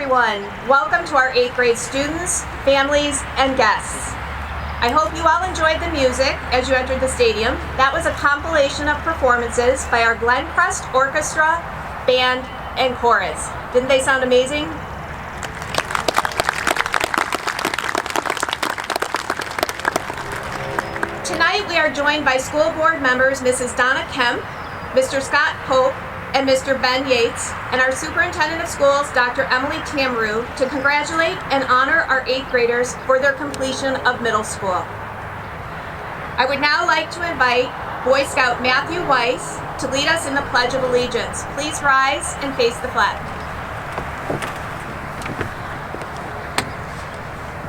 everyone. Welcome to our 8th grade students, families, and guests. I hope you all enjoyed the music as you entered the stadium. That was a compilation of performances by our Glen Crest Orchestra, Band, and Chorus. Didn't they sound amazing? Tonight we are joined by school board members Mrs. Donna Kemp, Mr. Scott Pope, and Mr. Ben Yates, and our Superintendent of Schools, Dr. Emily Tammaru, to congratulate and honor our 8th graders for their completion of middle school. I would now like to invite Boy Scout Matthew Weis to lead us in the Pledge of Allegiance. Please rise and face the flag.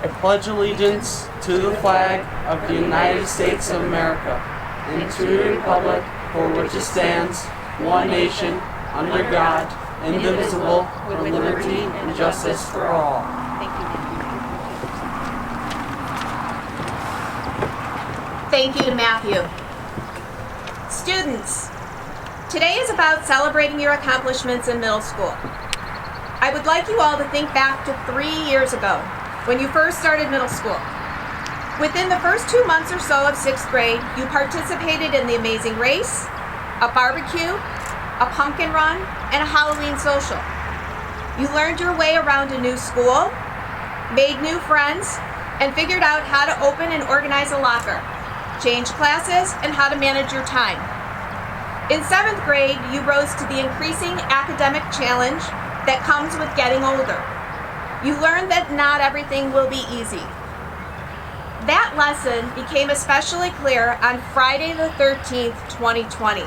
I pledge allegiance to the flag of the United States of America and to the republic for which it stands, one nation, under God, indivisible, with liberty and justice for all. Thank you to Matthew. Students, today is about celebrating your accomplishments in middle school. I would like you all to think back to 3 years ago, when you first started middle school. Within the first 2 months or so of 6th grade, you participated in the Amazing Race, a barbecue, a pumpkin run, and a Halloween social. You learned your way around a new school, made new friends, and figured out how to open and organize a locker, change classes, and how to manage your time. In 7th grade, you rose to the increasing academic challenge that comes with getting older. You learned that not everything will be easy. That lesson became especially clear on Friday the 13th, 2020,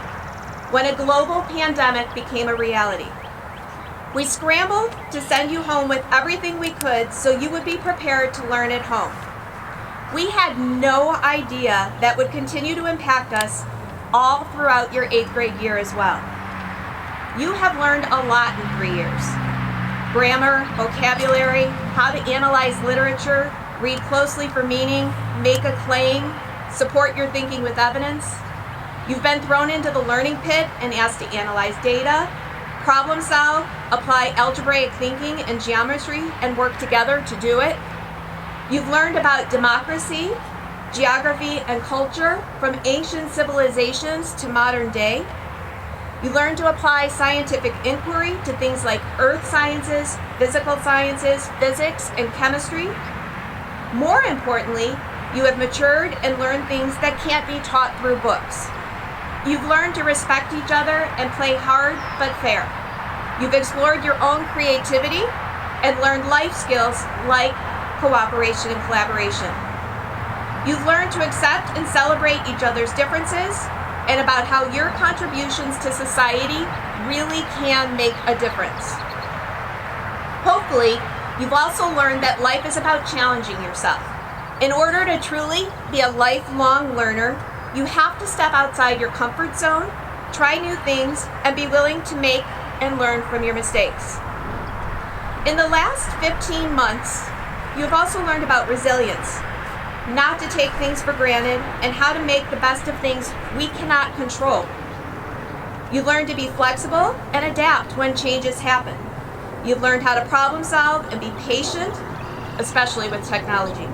when a global pandemic became a reality. We scrambled to send you home with everything we could so you would be prepared to learn at home. We had no idea that would continue to impact us all throughout your 8th grade year as well. You have learned a lot in 3 years. Grammar, vocabulary, how to analyze literature, read closely for meaning, make a claim, support your thinking with evidence. You've been thrown into the learning pit and asked to analyze data, problem solve, apply algebraic thinking and geometry, and work together to do it. You've learned about democracy, geography, and culture from ancient civilizations to modern day. You learned to apply scientific inquiry to things like earth sciences, physical sciences, physics, and chemistry. More importantly, you have matured and learned things that can't be taught through books. You've learned to respect each other and play hard but fair. You've explored your own creativity and learned life skills like cooperation and collaboration. You've learned to accept and celebrate each other's differences and about how your contributions to society really can make a difference. Hopefully, you've also learned that life is about challenging yourself. In order to truly be a lifelong learner, you have to step outside your comfort zone, try new things, and be willing to make and learn from your mistakes. In the last 15 months, you have also learned about resilience, not to take things for granted, and how to make the best of things we cannot control. You've learned to be flexible and adapt when changes happen. You've learned how to problem solve and be patient, especially with technology.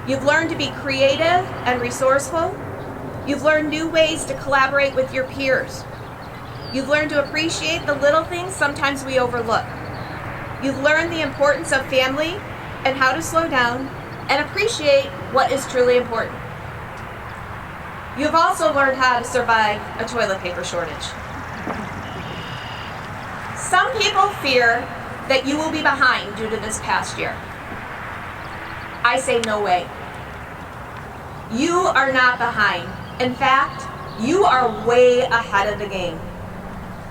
You've learned to be creative and resourceful. You've learned new ways to collaborate with your peers. You've learned to appreciate the little things sometimes we overlook. You've learned the importance of family and how to slow down and appreciate what is truly important. You've also learned how to survive a toilet paper shortage. Some people fear that you will be behind due to this past year. I say no way. You are not behind. In fact, you are way ahead of the game.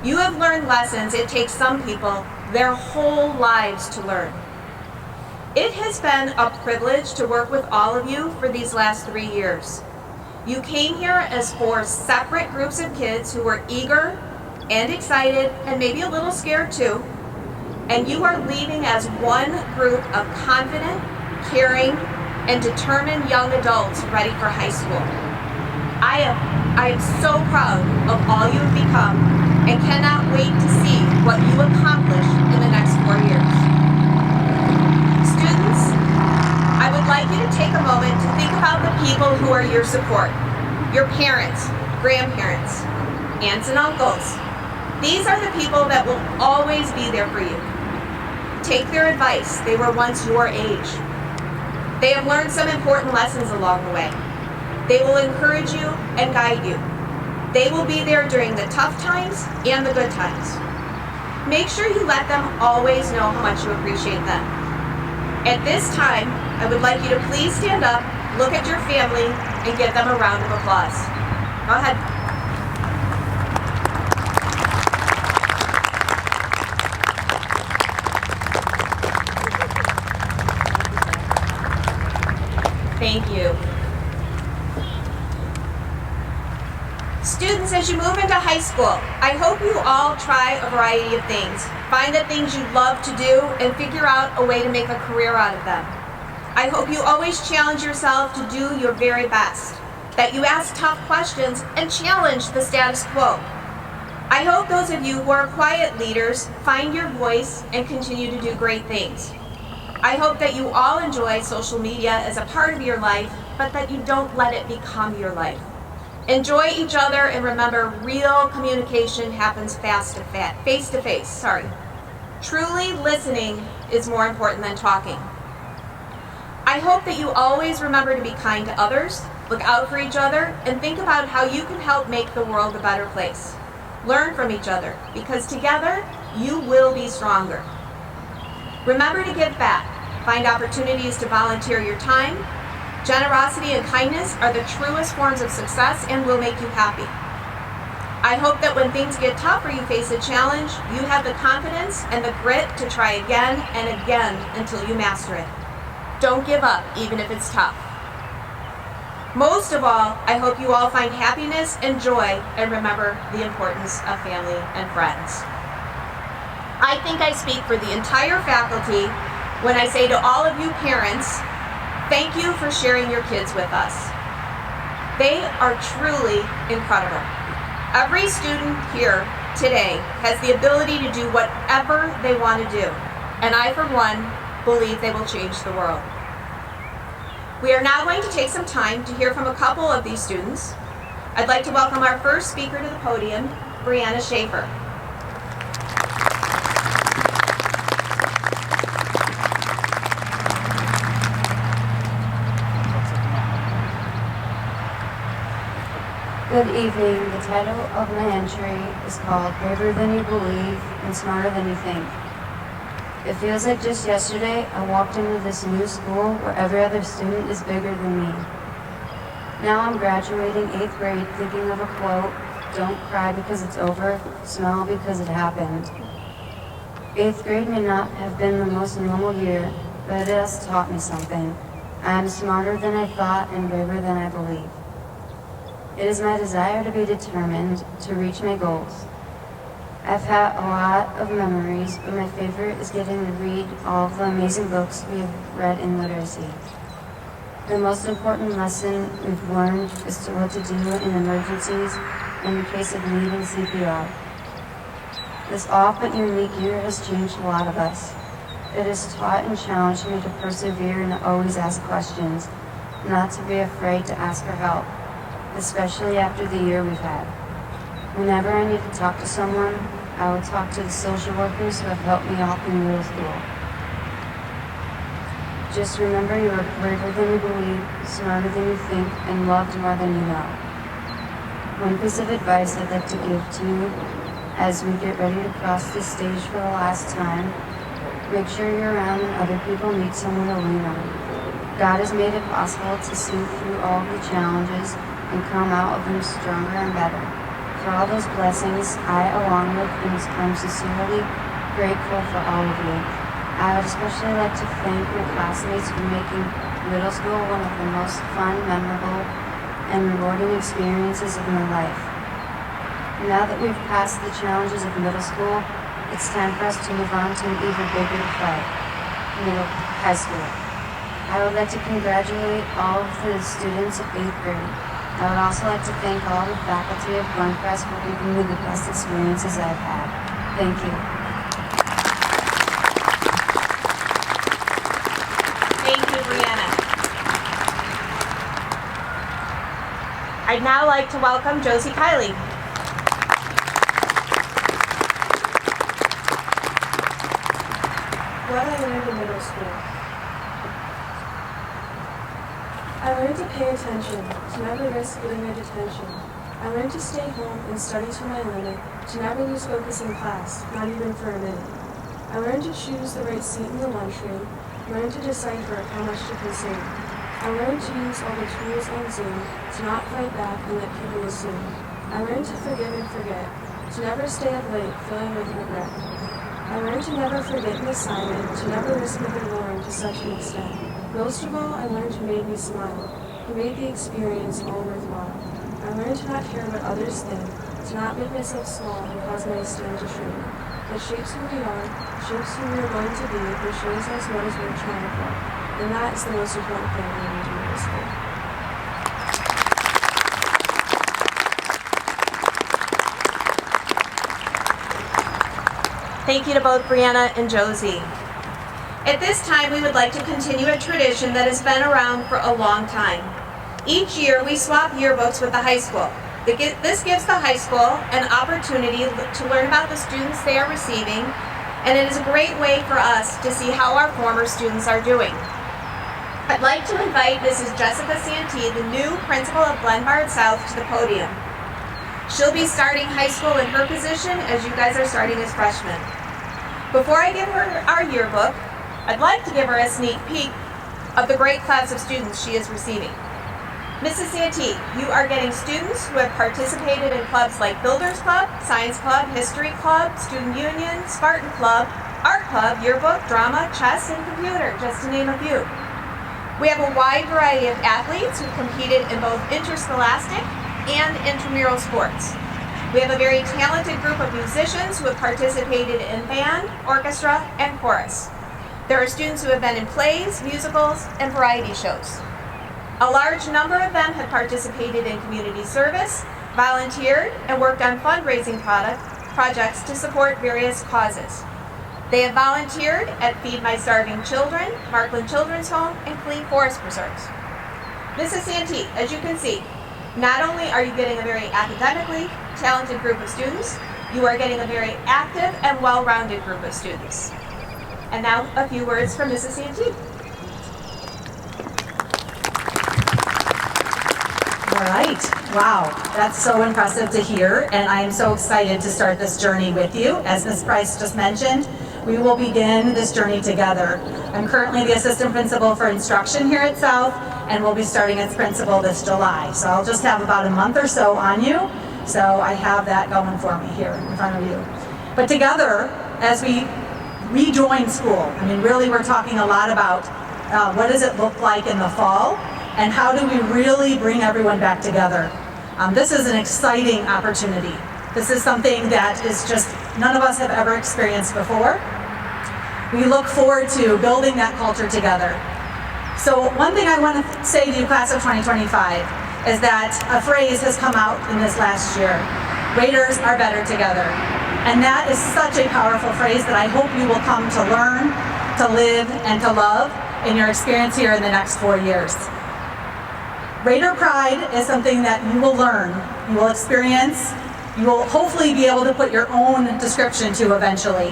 You have learned lessons it takes some people their whole lives to learn. It has been a privilege to work with all of you for these last 3 years. You came here as 4 separate groups of kids who were eager and excited and maybe a little scared too, and you are leaving as one group of confident, caring, and determined young adults ready for high school. I am so proud of all you have become and cannot wait to see what you accomplish in the next 4 years. would like you to take a moment to think about the people who are your support. Your parents, grandparents, aunts and uncles. These are the people that will always be there for you. Take their advice. They were once your age. They have learned some important lessons along the way. They will encourage you and guide you. They will be there during the tough times and the good times. Make sure you let them always know how much you appreciate them. At this time, I would like you to please stand up, look at your family, and give them a round of applause. Go ahead. Thank you. Students, as you move into high school, I hope you all try a variety of things. Find the things you love to do and figure out a way to make a career out of them. I hope you always challenge yourself to do your very best, that you ask tough questions and challenge the status quo. I hope those of you who are quiet leaders find your voice and continue to do great things. I hope that you all enjoy social media as a part of your life, but that you don't let it become your life. Enjoy each other and remember, real communication happens face to face. Truly listening is more important than talking. I hope that you always remember to be kind to others, look out for each other, and think about how you can help make the world a better place. Learn from each other, because together you will be stronger. Remember to give back. Find opportunities to volunteer your time. Generosity and kindness are the truest forms of success and will make you happy. I hope that when things get tough or you face a challenge, you have the confidence and the grit to try again and again until you master it. Don't give up, even if it's tough. Most of all, I hope you all find happiness and joy and remember the importance of family and friends. I think I speak for the entire faculty when I say to all of you parents, thank you for sharing your kids with us. They are truly incredible. Every student here today has the ability to do whatever they want to do, and I, for one, believe they will change the world. We are now going to take some time to hear from a couple of these students. I'd like to welcome our first speaker to the podium, Breanna Schaefer. Good evening. The title of my entry is called Braver Than You Believe and Smarter Than You Think. It feels like just yesterday I walked into this new school where every other student is bigger than me. Now I'm graduating 8th grade thinking of a quote, don't cry because it's over, smile because it happened. 8th grade may not have been the most normal year, but it has taught me something. I am smarter than I thought and braver than I believe. It is my desire to be determined to reach my goals. I've had a lot of memories, but my favorite is getting to read all of the amazing books we have read in literacy. The most important lesson we've learned is to what to do in emergencies and in case of needing CPR. This off but unique year has changed a lot of us. It has taught and challenged me to persevere and to always ask questions, not to be afraid to ask for help, especially after the year we've had. Whenever I need to talk to someone, I will talk to the social workers who have helped me out in middle school. Just remember you are braver than you believe, smarter than you think, and loved more than you know. One piece of advice I'd like to give to you as we get ready to cross this stage for the last time, make sure you're around when other people need someone to lean on. God has made it possible to see through all the challenges and come out of them stronger and better. For all those blessings, I, along with things, am sincerely grateful for all of you. I would especially like to thank my classmates for making middle school one of the most fun, memorable, and rewarding experiences of my life. Now that we've passed the challenges of middle school, it's time for us to move on to an even bigger fight, high school. I would like to congratulate all of the students of 8th grade. I would also like to thank all the faculty of Glen Crest for giving me the best experiences I've had. Thank you. Thank you, Breanna. I'd now like to welcome Josie Kiley. What I learned in middle school. I learned to pay attention, to never risk getting a detention. I learned to stay home and study to my limit, to never lose focus in class, not even for a minute. I learned to choose the right seat in the lunchroom, learned to decipher how much to consume. I learned to use all the tools on Zoom, to not fight back and let people assume. I learned to forgive and forget, to never stay up late, filling with regret. I learned to never forget an assignment, to never risk moving along to such an extent. Most of all, I learned who made me smile, who made the experience all worthwhile. I learned to not care what others think, to not make myself small and cause my esteem to shrink. It shapes who we are, shapes who we are going to be, and shows us what is worth trying for. And that is the most important thing we need to do in this school. Thank you to both Breanna and Josie. At this time, we would like to continue a tradition that has been around for a long time. Each year, we swap yearbooks with the high school. This gives the high school an opportunity to learn about the students they are receiving, and it is a great way for us to see how our former students are doing. I'd like to invite Mrs. Jessica Santee, the new principal of Glenbard South, to the podium. She'll be starting high school in her position as you guys are starting as freshmen. Before I give her our yearbook, I'd like to give her a sneak peek of the great class of students she is receiving. Mrs. Santee, you are getting students who have participated in clubs like Builders Club, Science Club, History Club, Student Union, Spartan Club, Art Club, Yearbook, Drama, Chess, and Computer, just to name a few. We have a wide variety of athletes who competed in both interscholastic and intramural sports. We have a very talented group of musicians who have participated in band, orchestra, and chorus. There are students who have been in plays, musicals, and variety shows. A large number of them have participated in community service, volunteered, and worked on fundraising projects to support various causes. They have volunteered at Feed My Starving Children, Markland Children's Home, and Clean Forest Preserves. Mrs. Santee, as you can see, not only are you getting a very academically talented group of students, you are getting a very active and well-rounded group of students. And now a few words from Mrs. Santee. All right, wow, that's so impressive to hear, and I am so excited to start this journey with you. As Ms. Price just mentioned, we will begin this journey together. I'm currently the assistant principal for instruction here at South, and we'll be starting as principal this July. So I'll just have about a month or so on you, so I have that going for me here in front of you. But together, as we rejoin school, I mean, really we're talking a lot about what does it look like in the fall, and how do we really bring everyone back together. This is an exciting opportunity. This is something that is just none of us have ever experienced before. We look forward to building that culture together. So one thing I want to say to you, class of 2025, is that a phrase has come out in this last year. Raiders are better together. And that is such a powerful phrase that I hope you will come to learn, to live, and to love in your experience here in the next 4 years. Raider pride is something that you will learn, you will experience, you will hopefully be able to put your own description to eventually.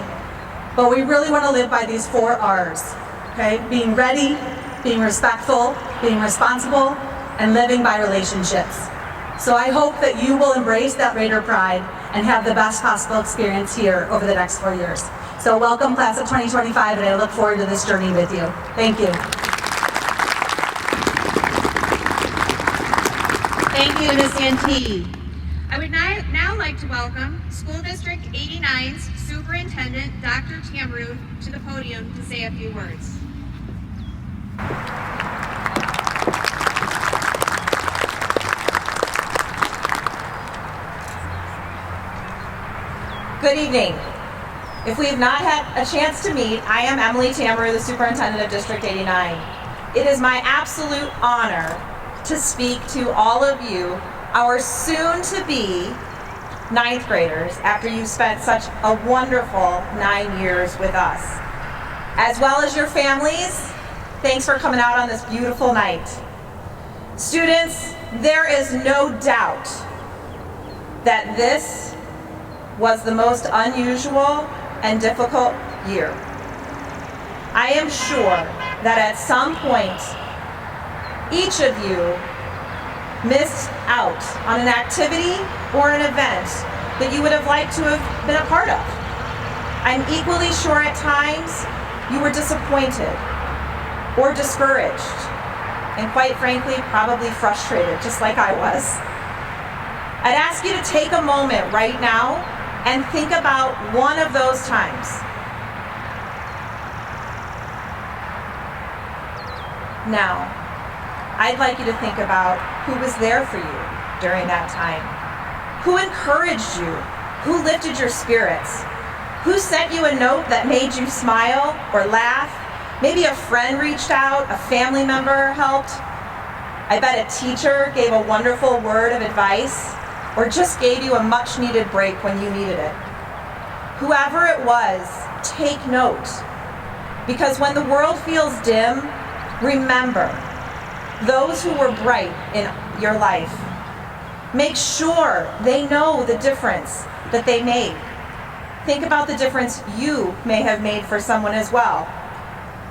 But we really want to live by these 4 R's, okay? Being ready, being respectful, being responsible, and living by relationships. So I hope that you will embrace that Raider pride and have the best possible experience here over the next 4 years. So welcome, class of 2025, and I look forward to this journey with you. Thank you. Thank you, Ms. Santee. I would now like to welcome School District 89's Superintendent, Dr. Tammaru, to the podium to say a few words. Good evening. If we have not had a chance to meet, I am Emily Tammaru, the Superintendent of District 89. It is my absolute honor to speak to all of you, our soon-to-be 9th graders, after you've spent such a wonderful 9 years with us. As well as your families, thanks for coming out on this beautiful night. Students, There is no doubt that this was the most unusual and difficult year. I am sure that at some point, each of you missed out on an activity or an event that you would have liked to have been a part of. I'm equally sure at times you were disappointed or discouraged, and quite frankly, probably frustrated, just like I was. I'd ask you to take a moment right now and think about one of those times. Now, I'd like you to think about who was there for you during that time. Who encouraged you? Who lifted your spirits? Who sent you a note that made you smile or laugh? Maybe a friend reached out, a family member helped. I bet a teacher gave a wonderful word of advice or just gave you a much needed break when you needed it. Whoever it was, take note. Because when the world feels dim, remember those who were bright in your life. Make sure they know the difference that they made. Think about the difference you may have made for someone as well.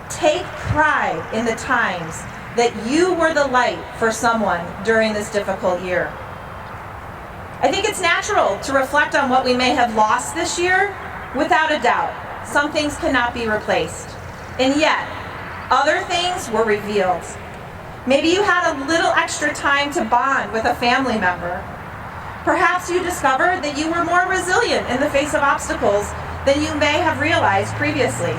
Take pride in the times that you were the light for someone during this difficult year. I think it's natural to reflect on what we may have lost this year. Without a doubt, some things cannot be replaced. And yet, other things were revealed. Maybe you had a little extra time to bond with a family member. Perhaps you discovered that you were more resilient in the face of obstacles than you may have realized previously.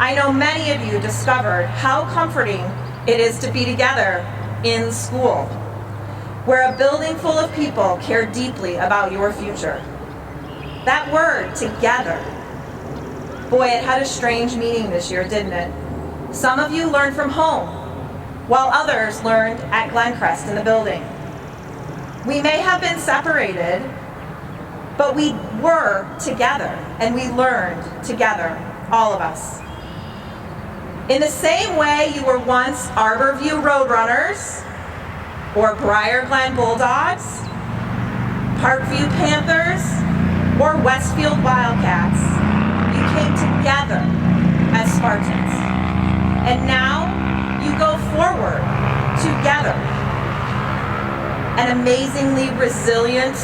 I know many of you discovered how comforting it is to be together in school, where a building full of people care deeply about your future. That word, together, boy, it had a strange meaning this year, didn't it? Some of you learned from home, while others learned at Glen Crest in the building. We may have been separated, but we were together, and we learned together, all of us. In the same way you were once Arborview Roadrunners, or Briar Glen Bulldogs, Parkview Panthers, or Westfield Wildcats, you came together as Spartans. And now you go forward together. An amazingly resilient,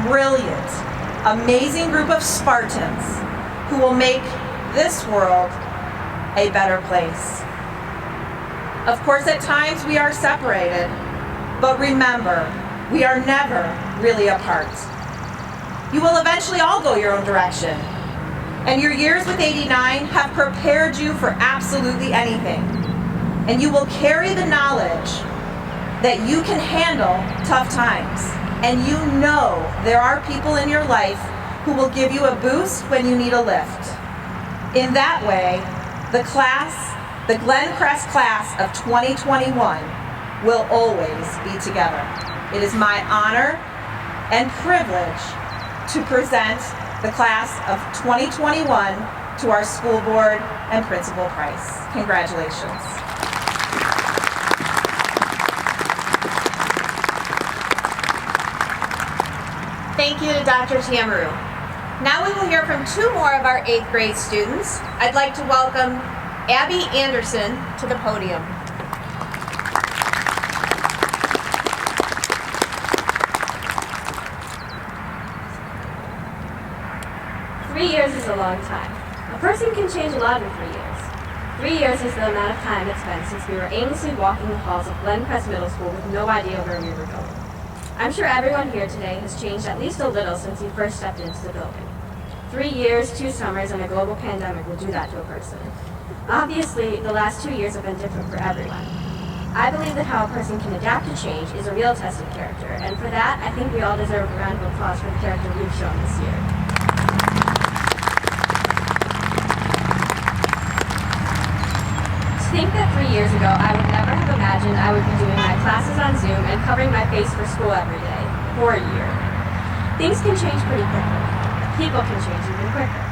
brilliant, amazing group of Spartans who will make this world a better place. Of course, at times we are separated, but remember, we are never really apart. You will eventually all go your own direction, and your years with 89 have prepared you for absolutely anything. And you will carry the knowledge that you can handle tough times, and you know there are people in your life who will give you a boost when you need a lift. In that way, the Glen Crest class of 2021 will always be together. It is my honor and privilege to present the class of 2021 to our school board and Principal Price. Congratulations. Thank you to Dr. Tammaru. Now we will hear from two more of our 8th grade students. I'd like to welcome Abby Anderson to the podium. Years is a long time. A person can change a lot in 3 years. 3 years is the amount of time it's been since we were aimlessly walking the halls of Glen Crest Middle School with no idea where we were going. I'm sure everyone here today has changed at least a little since you first stepped into the building. 3 years, 2 summers, and a global pandemic will do that to a person. Obviously, the last 2 years have been different for everyone. I believe that how a person can adapt to change is a real test of character, and for that, I think we all deserve a round of applause for the character we've shown this year. To think that 3 years ago, I would never have imagined I would be doing my classes on Zoom and covering my face for school every day, for a year. Things can change pretty quickly. People can change even quicker.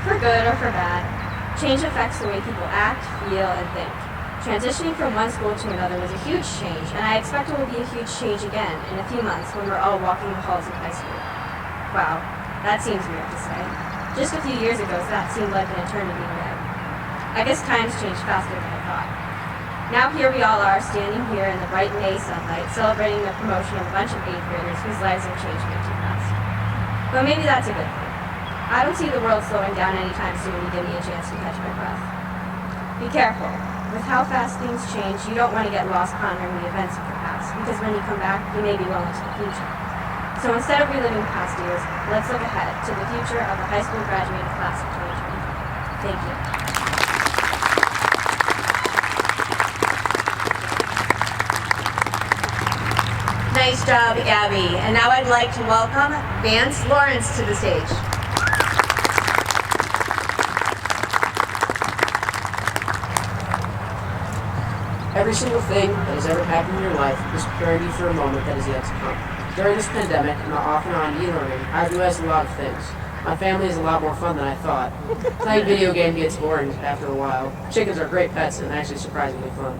For good or for bad, change affects the way people act, feel, and think. Transitioning from one school to another was a huge change, and I expect it will be a huge change again in a few months when we're all walking the halls of high school. Wow, that seems weird to say. Just a few years ago, that seemed like an eternity away. I guess times changed faster than I thought. Now here we all are, standing here in the bright May sunlight, celebrating the promotion of a bunch of 8th graders whose lives have changed way too fast. But maybe that's a good thing. I don't see the world slowing down anytime soon to give me a chance to catch my breath. Be careful. With how fast things change, you don't want to get lost pondering the events of the past, because when you come back, you may be well into the future. So instead of reliving past years, let's look ahead to the future of the high school graduating class of 2023. Thank you. Nice job, Abby. And now I'd like to welcome Vance Larrance to the stage. Every single thing that has ever happened in your life is preparing you for a moment that is yet to come. During this pandemic and off and on e-learning, I've realized a lot of things. My family is a lot more fun than I thought. Playing video game gets boring after a while. Chickens are great pets and actually surprisingly fun.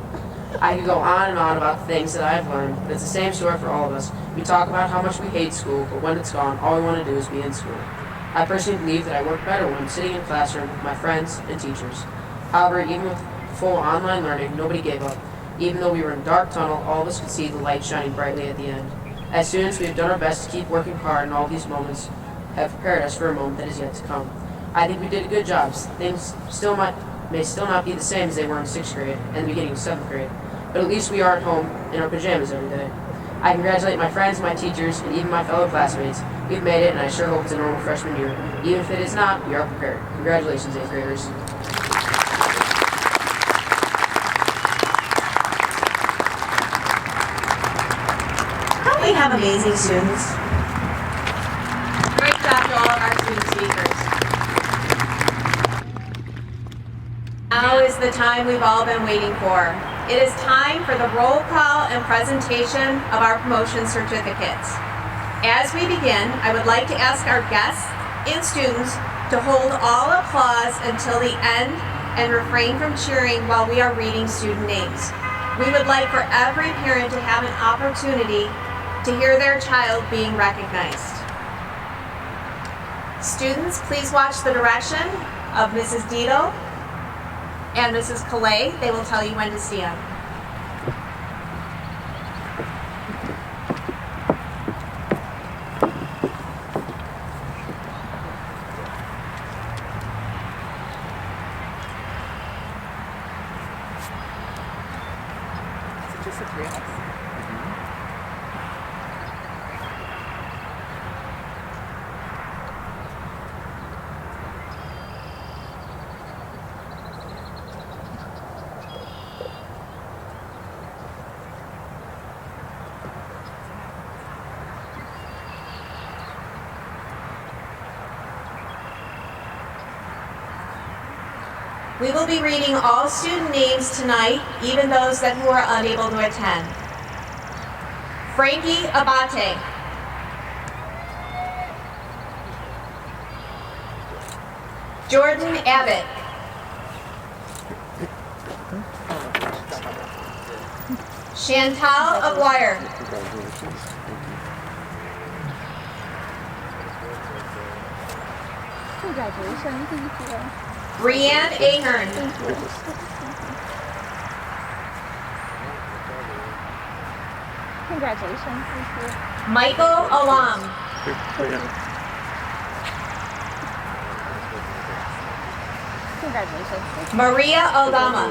I could go on and on about the things that I've learned, but it's the same story for all of us. We talk about how much we hate school, but when it's gone, all we want to do is be in school. I personally believe that I work better when I'm sitting in a classroom with my friends and teachers. However, even with full online learning, nobody gave up. Even though we were in a dark tunnel, all of us could see the light shining brightly at the end. As students, we have done our best to keep working hard, and all these moments have prepared us for a moment that is yet to come. I think we did a good job. Things may still not be the same as they were in 6th grade and the beginning of 7th grade, but at least we are at home in our pajamas every day. I congratulate my friends, my teachers, and even my fellow classmates. We've made it, and I sure hope it's a normal freshman year. Even if it is not, we are prepared. Congratulations, 8th graders. We have amazing students. Great job to all of our student speakers. Now is the time we've all been waiting for. It is time for the roll call and presentation of our promotion certificates. As we begin, I would like to ask our guests and students to hold all applause until the end and refrain from cheering while we are reading student names. We would like for every parent to have an opportunity to hear their child being recognized. Students, please watch the direction of Mrs. Dito and Mrs. Calais. They will tell you when to stand. We will be reading all student names tonight, even those who are unable to attend. Frankie Abate. Jordan Abbott. Chantal Aguirre. Congratulations, thank you. Breanna Ahern. Congratulations, thank you. Michael Alam. Congratulations. Thank you. Maria Aldama.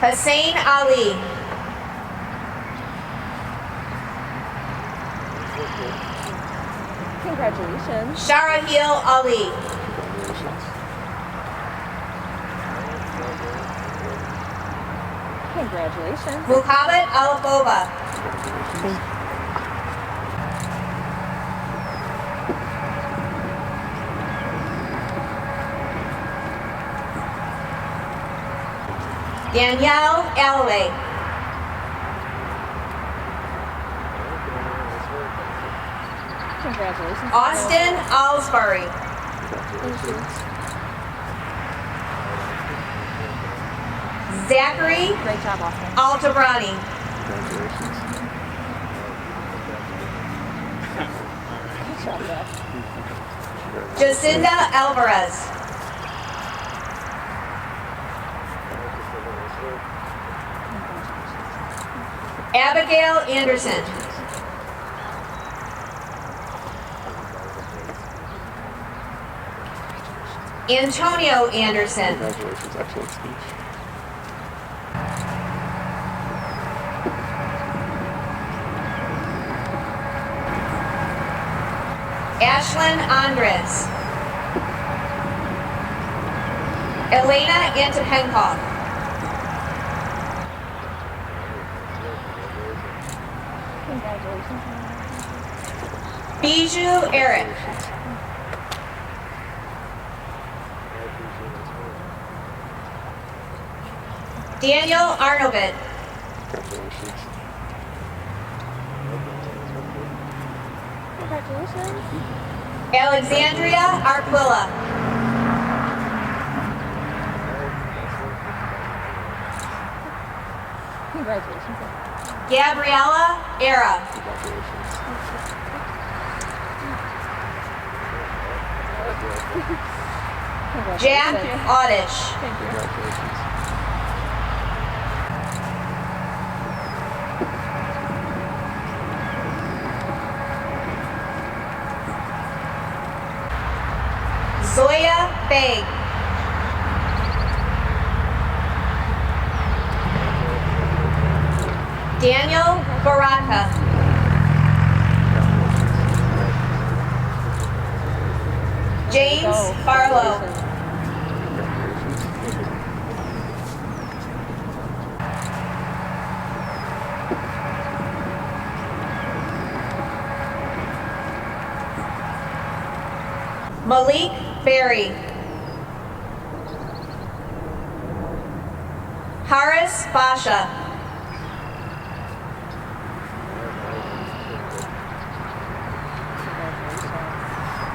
Hussein Ali. Congratulations. Sharahil Ali. Congratulations. Muhammad Alafova. Danielle Alloway. Congratulations. Austin Alsbury. Thank you. Zachary Great job, Austin. Altabrani. Good job, Zach. Jacinda Alvarez. Abigail Anderson. Antonio Anderson. Congratulations, excellent speech. Ashlyn Andres. Elena Antopenkoff. Congratulations. Bijou Eric. Daniel Arnovid. Congratulations. Congratulations. Alexandria Arquilla. Congratulations. Gabriella Era. Jack Oddish. Congratulations. Zoya Beg. Daniel Baraka. James Barlow. Malik Berry. Haris Basha.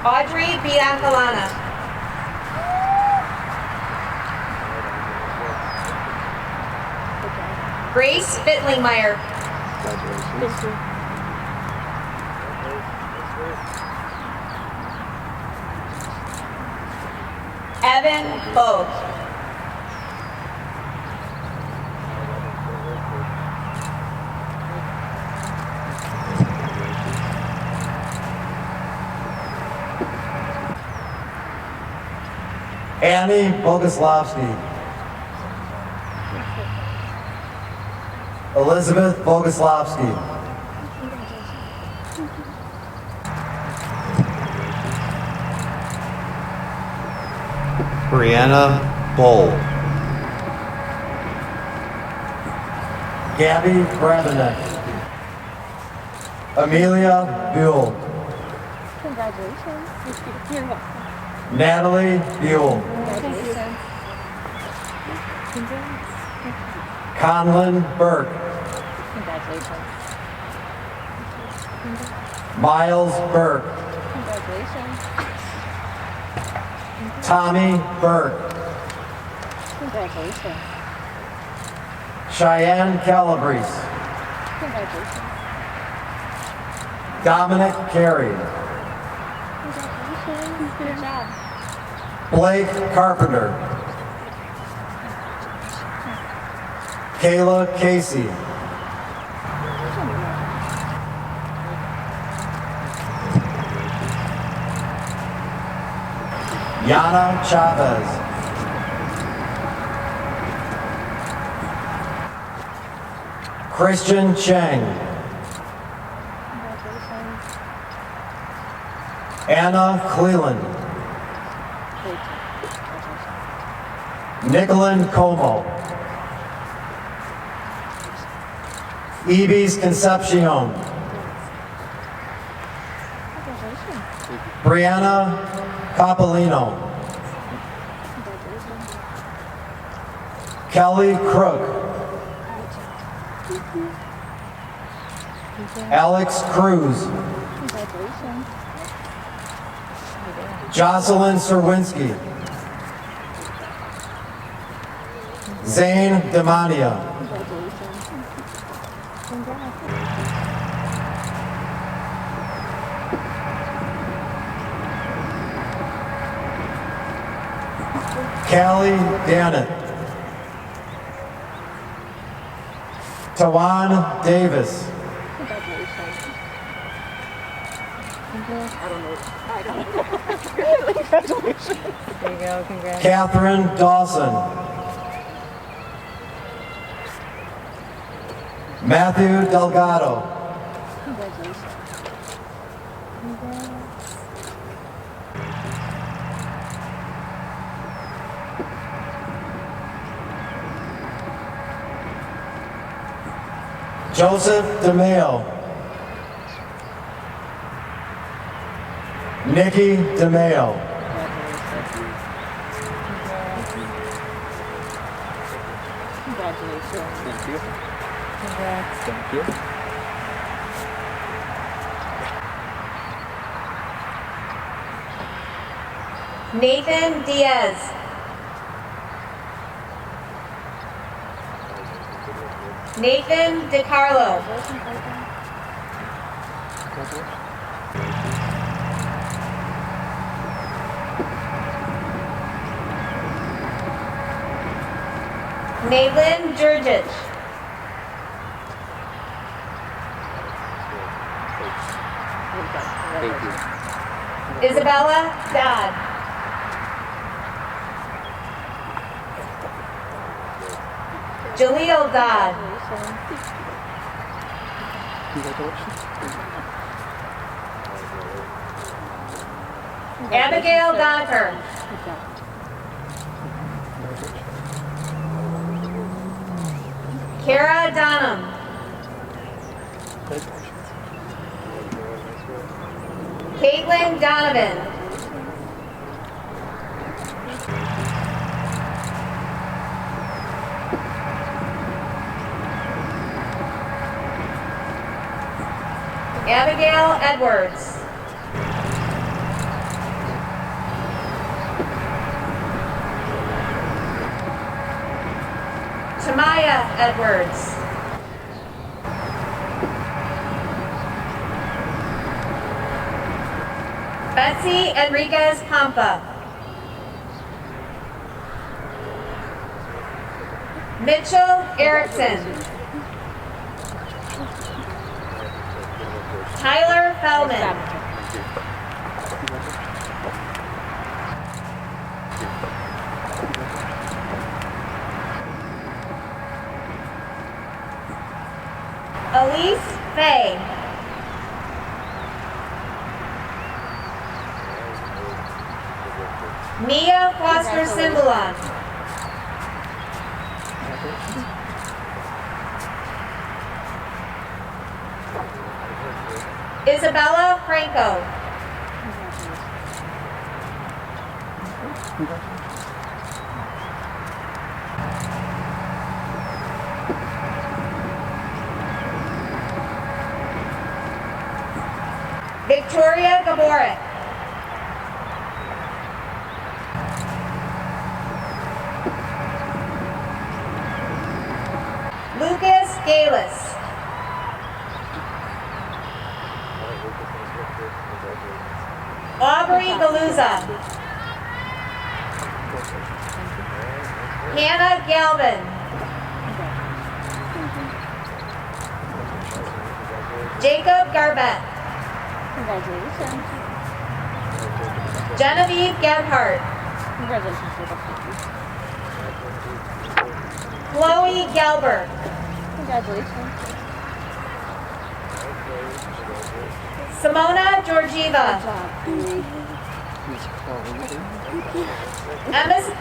Audrey Biancalana. Grace Bittlingmeyer. Congratulations. Evan Bogue. Annie Boguslavsky. Elizabeth Boguslavsky. Breanna Boll. Gabby Brabenek. Amelia Buell. Congratulations. You're welcome. Natalie Buell. Congratulations. Conlon Burke. Congratulations. Miles Burke. Congratulations. Tommy Burke. Congratulations. Cheyenne Calabrese. Congratulations. Dominic Carey. Congratulations. Good job. Blake Carpenter. Kayla Casey. Yana Chavez. Christian Cheng. Congratulations. Anna Cleland. Great job. Congratulations. Nicolin Como. Eves Concepcion. Congratulations. Brianna Capolino. Congratulations. Kelly Crook. Alex Cruz. Congratulations. Jocelyn Serwinski. Zane Demania. Callie Dannett. Tawan Davis. There you go, congrats. Catherine Dawson. Matthew Delgado. Congratulations. Congrats. Joseph DeMayo. Nikki DeMayo. Congratulations. Thank you. Congrats. Thank you. Nathan Diaz. Nathan DiCarlo. Naylin Jurgic. Thank you. Isabella Dodd. Jaleel Dodd. Congratulations. Abigail Docker. Kara Donham. Caitlin Donovan. Abigail Edwards. Tamaya Edwards. Betsy Enriquez Pampa. Mitchell Erickson. Tyler Feldman. Elise Faye. Mia Foster Cymbalon. Isabella Franco. Victoria Gaborik. Lucas Galis. Aubrey Galuza. Hannah Galvin. Jacob Garbett. Congratulations. Genevieve Gebhardt. Congratulations, Rebecca. Chloe Gelber. Congratulations. Simona Georgieva. Good job, Bree.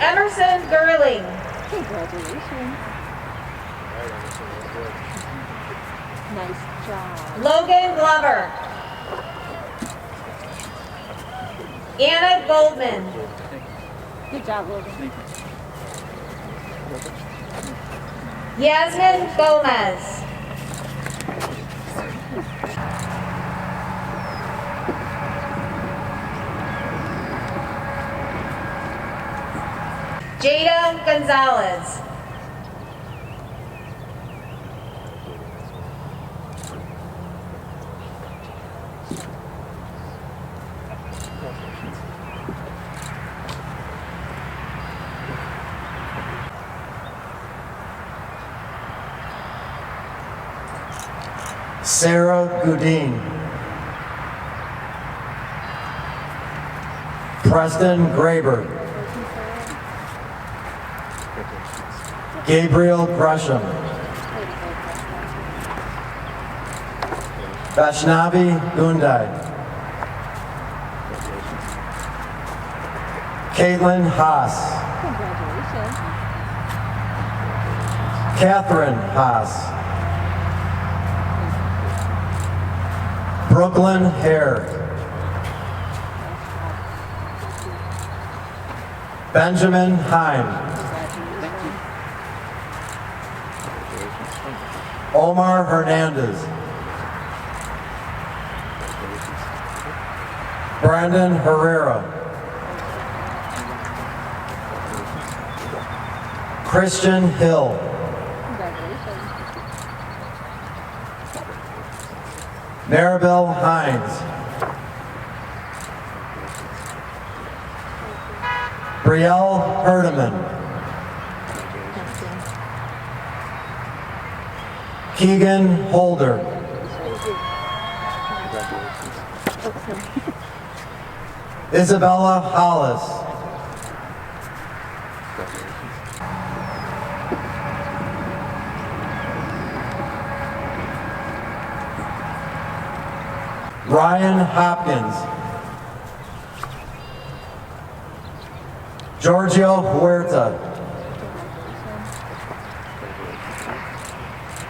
Emerson Gurling. Congratulations. Nice job. Logan Glover. Anna Goldman. Good job, Logan. Yasmin Gomez. Jada Gonzalez. Sarah Goudin. Preston Graber. Gabriel Gresham. Vaishnavi Gundai. Caitlin Haas. Catherine Haas. Brooklyn Hare. Benjamin Heim. Omar Hernandez. Brandon Herrera. Christian Hill. Maribel Hines. Brielle Herdeman. Keegan Holder. Isabella Hollis. Ryan Hopkins. Giorgio Huerta.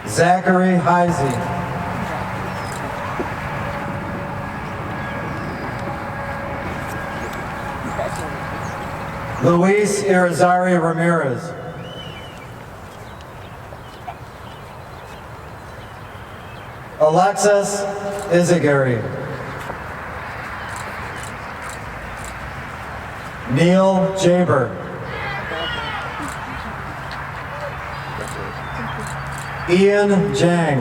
Zachary Heisey. Luis Irizarry Ramirez. Alexis Izagari. Neil Jaber. Ian Jang.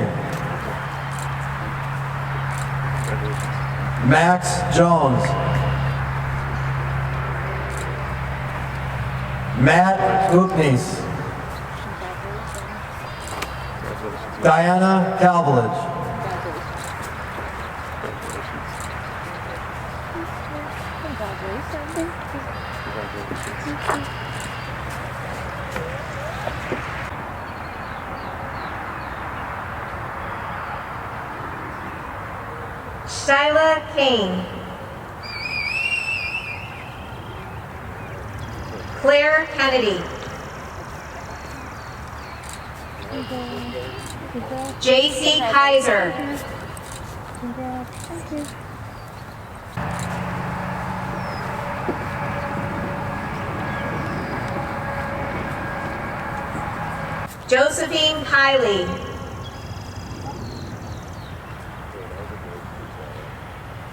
Max Jones. Matt Uknies. Diana Calvage. Shyla Kane. Claire Kennedy. JC Kaiser. Josephine Kiley.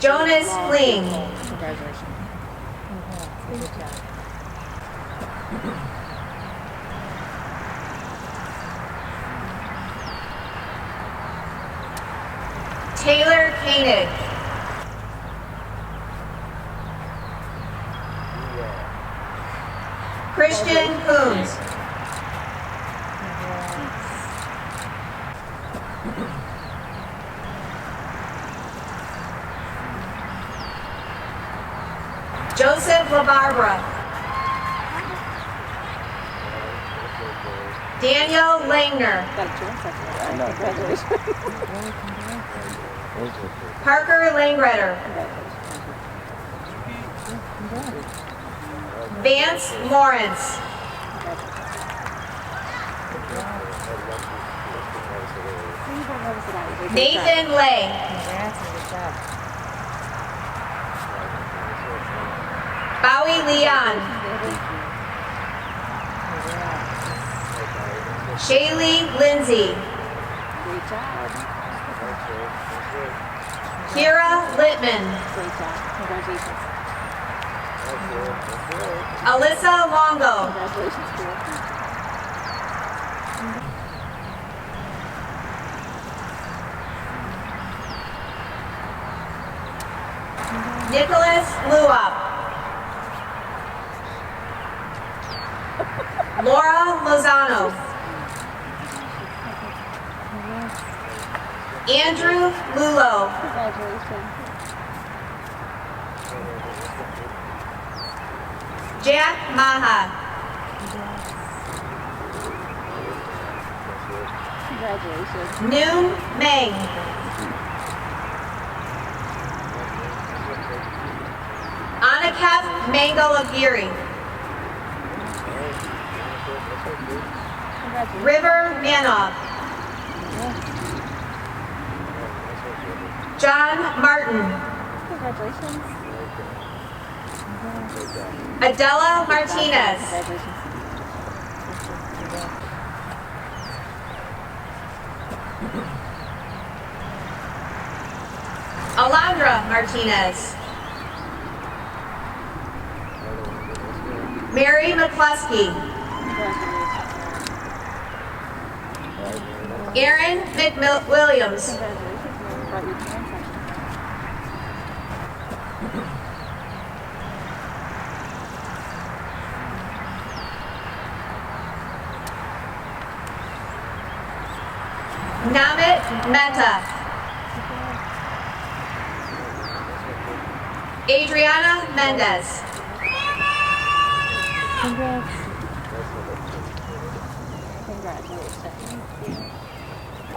Jonas Kling. Taylor Koenig. Christian Coons. Joseph LaBarbara. Daniel Langner. Parker Langredder. Vance Larrance. Nathan Lay. Bowie Leon. Shaylee Lindsay. Kira Littman. Alyssa Longo. Congratulations, dear. Nicholas Luop. Laura Lozano. Andrew Lulo. Congratulations. Jack Maha. Congratulations. Noon Meng. Anakat Mangalagiri. Congratulations. River Manoff. John Martin. Congratulations. Adela Martinez. Congratulations. Alondra Martinez. Mary McCluskey. Aaron McWilliams. Congratulations, man. You brought your parents out. Namit Mehta. Adriana Mendez. Congrats. Congratulations.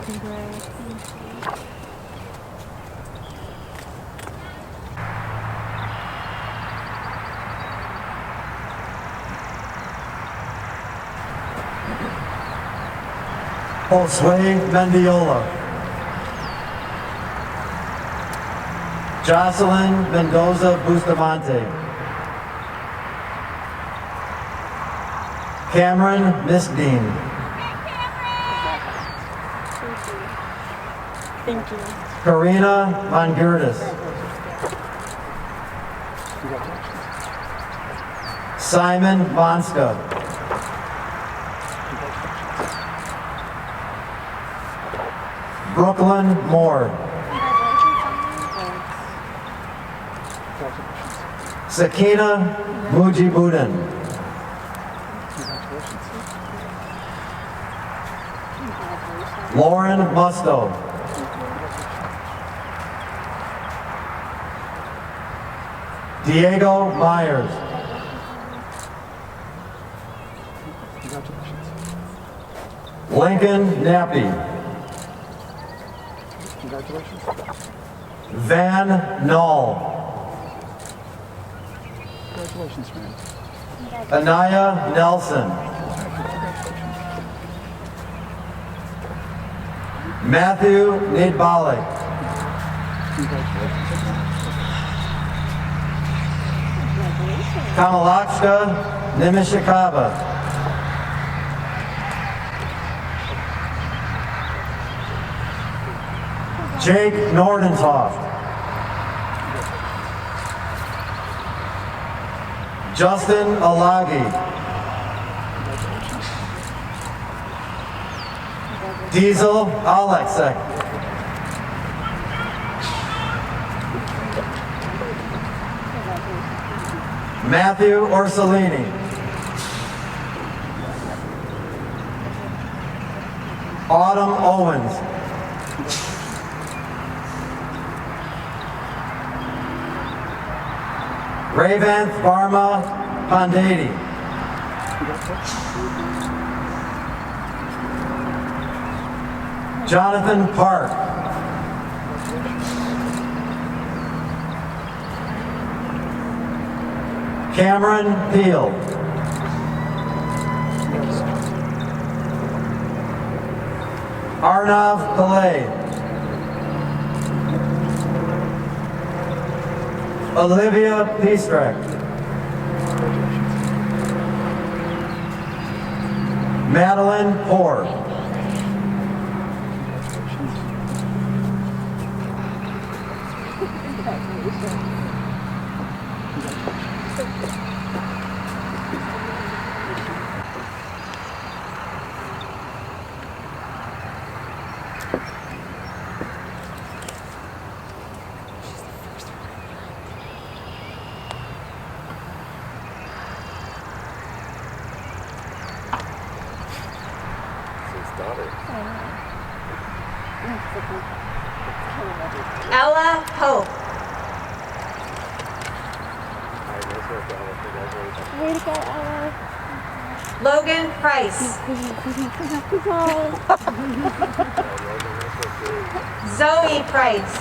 Congrats. Josue Mendiola. Jocelyn Mendoza Bustamante. Cameron Misdean. Thank you. Karina Mongurtis. Simon Monska. Brooklyn Moore. Sakina Mujibudin. Lauren Musto. Diego Myers. Lincoln Nappy. Van Null. Congratulations, man. Anaya Nelson. Matthew Nidbalik. Kamalakshka Nimishikaba. Jake Nordentoft. Justin Alagi. Diesel Alexek. Matthew Orsolini. Autumn Owens. Ravanth Varma Pandedi. Jonathan Park. Cameron Peel. Arnav Pillay. Olivia Peastrek. Madeline Poor. Ella Pope. Way to go, Ella. Logan Price. Zoe Price.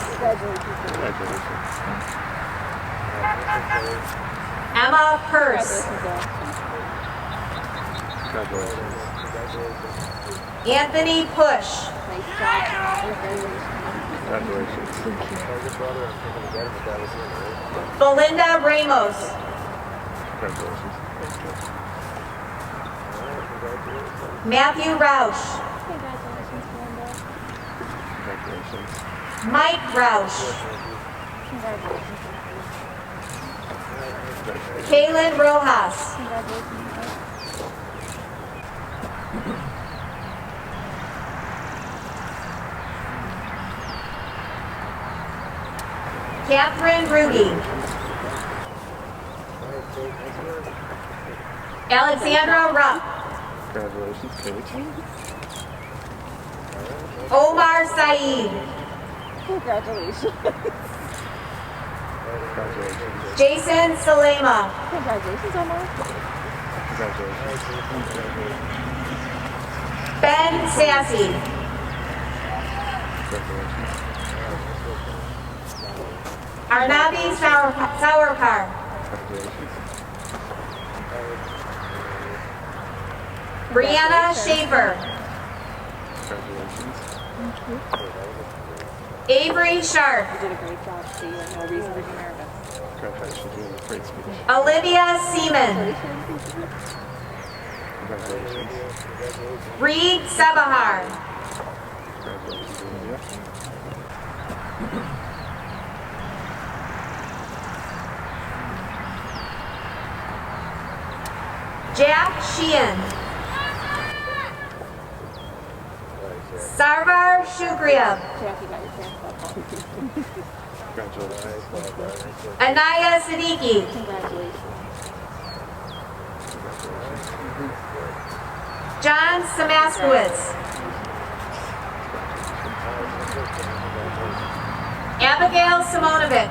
Emma Purse. Anthony Push. Belinda Ramos. Matthew Roush. Mike Roush. Kaylin Rojas. Catherine Rudy. Alexandra Rupp. Congratulations, Kate. Omar Saeed. Congratulations. Congratulations. Jason Salema. Congratulations, Omar. Congratulations. Ben Sassy. Congratulations. Arnavi Saurkar. Congratulations. Breanna Schaefer. Congratulations. Avery Sharp. You did a great job, Steve. No reason to be nervous. Congratulations. You did a great speech. Olivia Seaman. Congratulations. Reed Sabahar. Congratulations, Olivia. Jack Sheehan. Sarvar Shukriya. Jackie got your pants up. Congratulations. Anaya Siddiqui. Congratulations. John Samaskowitz. Abigail Simonovic.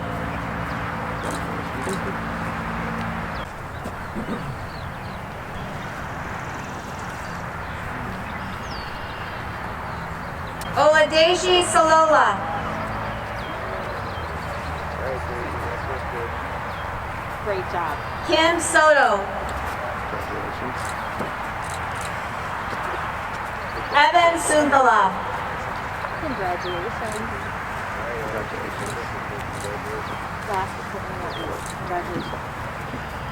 Oladeji Salola. Great job. Kim Soto. Congratulations. Evan Sundala. Congratulations. Congratulations. Last equipment. Congratulations.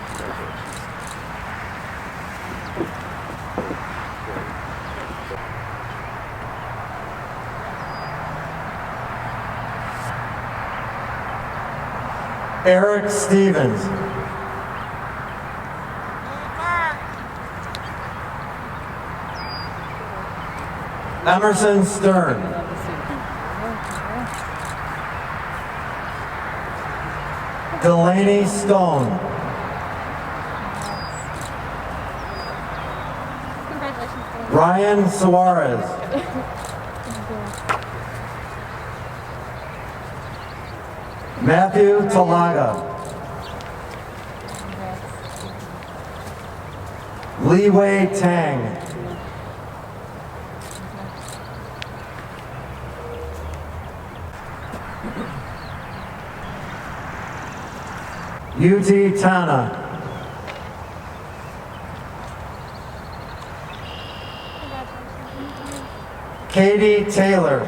Congratulations. Eric Stevens. Emerson Stern. Delaney Stone. Congratulations. Ryan Suarez. Matthew Talaga. Li Wei Tang. Yuti Tana. Katie Taylor.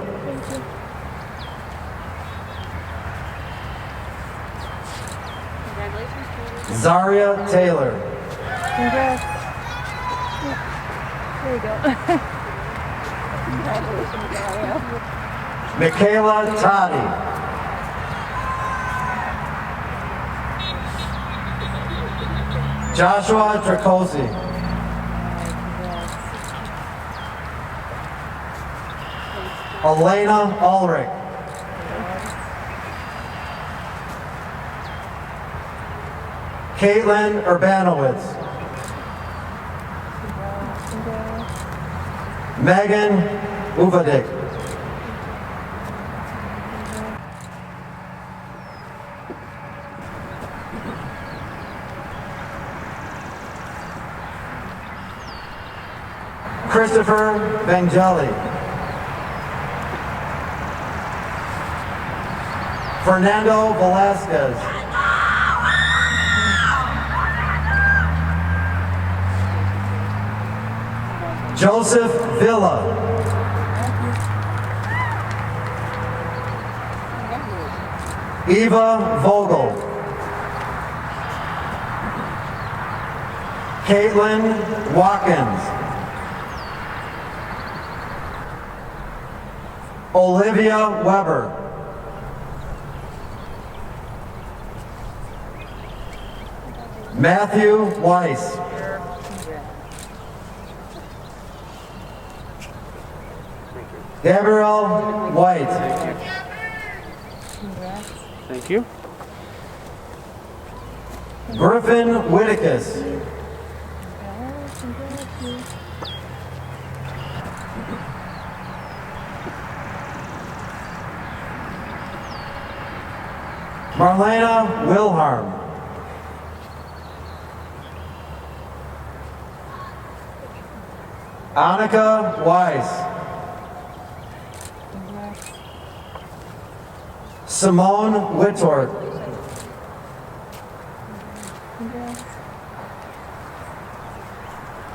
Congratulations, Katie. Zaria Taylor. Congrats. There you go. Congratulations, Dario. Michaela Toddy. Joshua Dracosi. Elena Ulrich. Caitlin Urbanowitz. Megan Uvadik. Christopher Vangeli. Fernando Velasquez. Joseph Villa. Eva Vogel. Caitlin Watkins. Olivia Weber. Matthew Weis. Gabrielle White. Thank you. Griffin Whitticus. Marlena Wilharm. Annika Weiss. Simone Whitworth.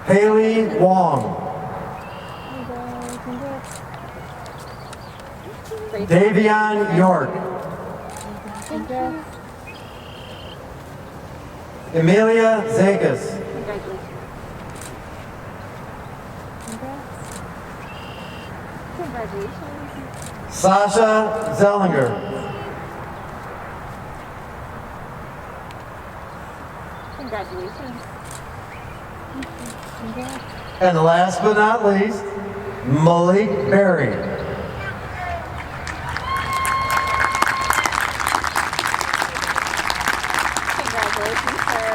Haley Wong. Davion York. Emilia Zakas. Sasha Zellinger. Congratulations. And last but not least, Malik Berry. Congratulations, sir.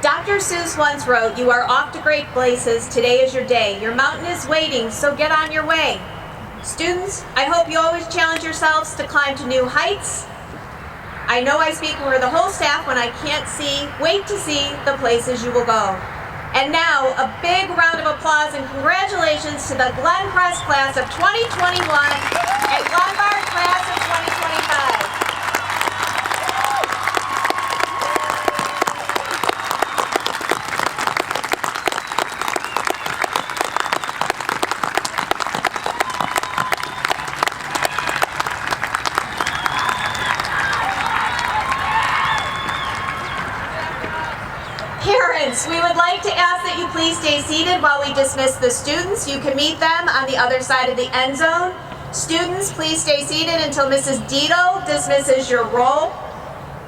Dr. Seuss once wrote, "You are off to great places, today is your day. Your mountain is waiting, so get on your way." Students, I hope you always challenge yourselves to climb to new heights. I know I speak for the whole staff when I can't wait to see the places you will go. And now, a big round of applause and congratulations to the Glen Crest class of 2021 and Lombard class of 2025. Parents, we would like to ask that you please stay seated while we dismiss the students. You can meet them on the other side of the end zone. Students, please stay seated until Mrs. Dito dismisses your roll.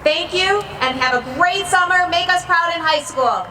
Thank you and have a great summer. Make us proud in high school.